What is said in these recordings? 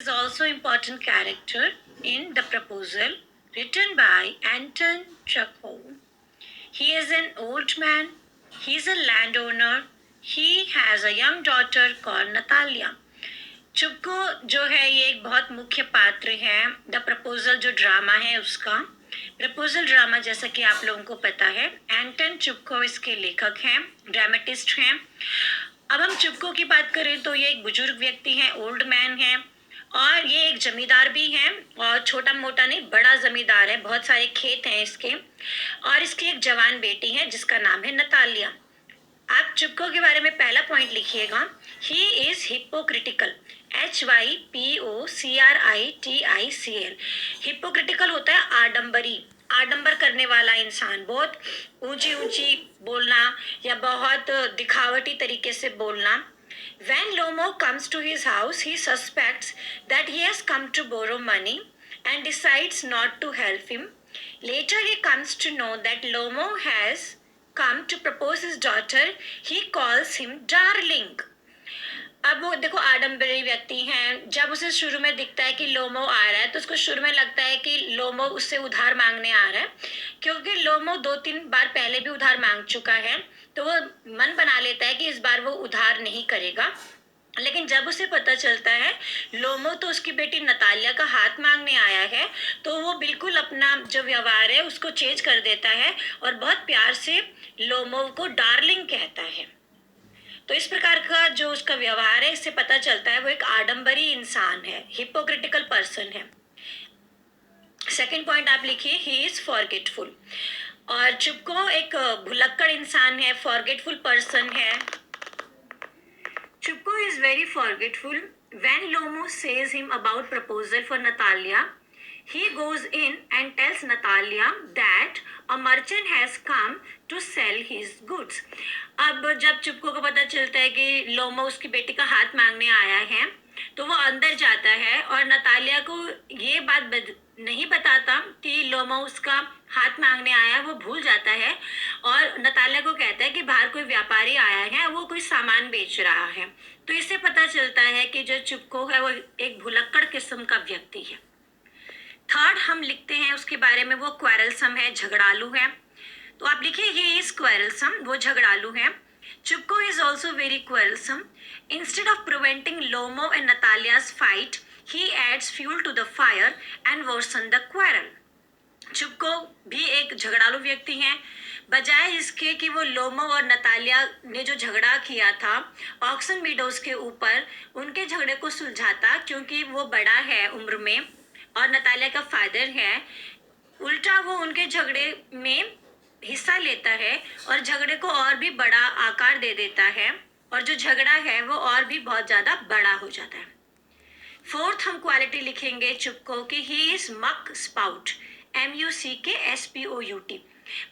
is also important character in The Proposal, written by Anton Chekhov. He is an old man. He is a landowner. He has a young daughter called Natalia. चुपको जो है ये एक बहुत मुख्य पात्र है the proposal जो drama है उसका। प्रपोजल ड्रामा जैसा कि आप लोगों को पता है, एंटन चुपको इसके लेखक हैं, ड्रामेटिस्ट हैं। अब हम चुपको की बात करें तो ये एक बुजुर्ग व्यक्ति हैं, ओल्ड मैन हैं, और ये एक जमींदार भी हैं, और छोटा मोटा नहीं बड़ा जमींदार है, बहुत सारे खेत हैं इसके, और इसकी एक जवान बेटी है जिसका नाम है नतालिया। आप चुपको के बारे में पहला पॉइंट लिखिएगा, he is hypocritical, HYPOCRITICL। Hypocritical होता है आडंबरी, आडंबर करने वाला इंसान, बहुत ऊंची ऊंची बोलना या बहुत दिखावटी तरीके से बोलना। When Lomo comes to his house, he suspects that he has come to borrow money and decides not to help him. Later, he comes to know that Lomo has come to propose his daughter. He calls him darling. अब वो देखो आडम्बरी व्यक्ति हैं, जब उसे शुरू में दिखता है कि लोमो आ रहा है तो उसको शुरू में लगता है कि लोमो उससे उधार मांगने आ रहा है, क्योंकि लोमो 2-3 बार पहले भी उधार मांग चुका है, तो वो मन बना लेता है कि इस बार वो उधार नहीं करेगा। लेकिन जब उसे पता चलता है लोमो तो उसकी बेटी नतालिया का हाथ मांगने आया है, तो वो बिल्कुल अपना जो व्यवहार है उसको चेंज कर देता है और बहुत प्यार से लोमो को डार्लिंग कहता है। तो इस प्रकार का जो उसका व्यवहार है इससे पता चलता है वो एक आडंबरी इंसान है, हिपोक्रिटिकल पर्सन है। सेकंड पॉइंट आप लिखिए, ही इज फॉरगेटफुल। और चुपको एक भुलक्कड़ इंसान है, फॉरगेटफुल पर्सन है। Chupko is very forgetful. When Lomo says him about proposal for Natalia, he goes in and tells Natalia that a merchant has come to sell his goods. अब जब चुपको को पता चलता है कि लोमो उसकी बेटी का हाथ मांगने आया है, तो वो अंदर जाता है और नतालिया को ये बात नहीं बताता कि लोमो उसका हाथ मांगने आया, वो भूल जाता है और नतालिया को कहता है कि बाहर कोई व्यापारी आया है, वो कोई सामान बेच रहा है। तो इससे पता चलता है कि जो चुपको है वो एक भुलक्कड़ किस्म का व्यक्ति है। थर्ड हम लिखते हैं उसके बारे में, वो क्वेरलसम है, झगड़ालू है। तो आप लिखिए ही इज क्वेरलसम, वो झगड़ालू है। Chupko is also very quarrelsome. Instead of preventing Lomo and Natalia's fight, he adds fuel to the fire and worsen the quarrel. Chupko भी एक झगड़ालू व्यक्ति हैं। बजाय इसके कि वो लोमो और नतालिया ने जो झगड़ा किया था ऑक्सन मीडोज के ऊपर, उनके झगड़े को सुलझाता, क्योंकि वो बड़ा है उम्र में और नतालिया का फादर है, उल्टा वो उनके झगड़े में हिस्सा लेता है और झगड़े को और भी बड़ा आकार दे देता है, और जो झगड़ा है वो और भी बहुत ज़्यादा बड़ा हो जाता है। फोर्थ हम क्वालिटी लिखेंगे चुपको की, ही इज मक स्पाउट, MUCKSPOUT।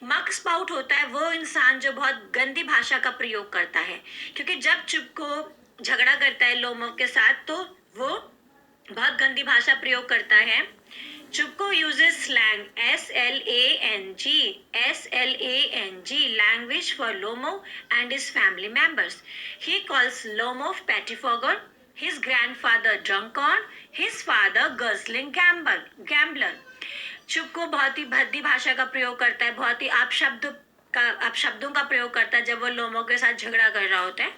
मक स्पाउट होता है वो इंसान जो बहुत गंदी भाषा का प्रयोग करता है, क्योंकि जब चुपको झगड़ा करता है लोमो के साथ तो वो बहुत गंदी भाषा प्रयोग करता है। Chupko uses slang, SLANG language for Lomo and his family members. He calls Lomo pettifogger, his grandfather drunkard, his father guzzling gambler। Chupko बहुत ही भद्दी भाषा का प्रयोग करता है, बहुत ही अपशब्दों का प्रयोग करता है जब वो लोमो के साथ झगड़ा कर रहा होता है।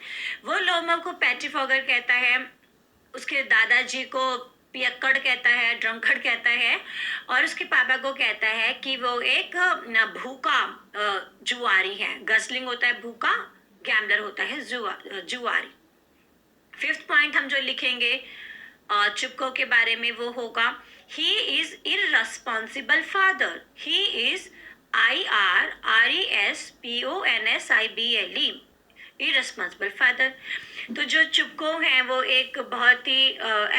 वो लोमो को पेटिफॉगर कहता है, उसके दादाजी को पियक्कड़ कहता है, ड्रंकर्ड कहता है, और उसके पापा को कहता है कि वो एक भूखा जुआरी है। गजलिंग होता है भूखा, गैम्बलर होता है जुआरी। फिफ्थ पॉइंट हम जो लिखेंगे चुपको के बारे में वो होगा, he is irresponsible father. He is IRRESPONSIBLE, irresponsible father. तो जो चुपको है वो एक बहुत ही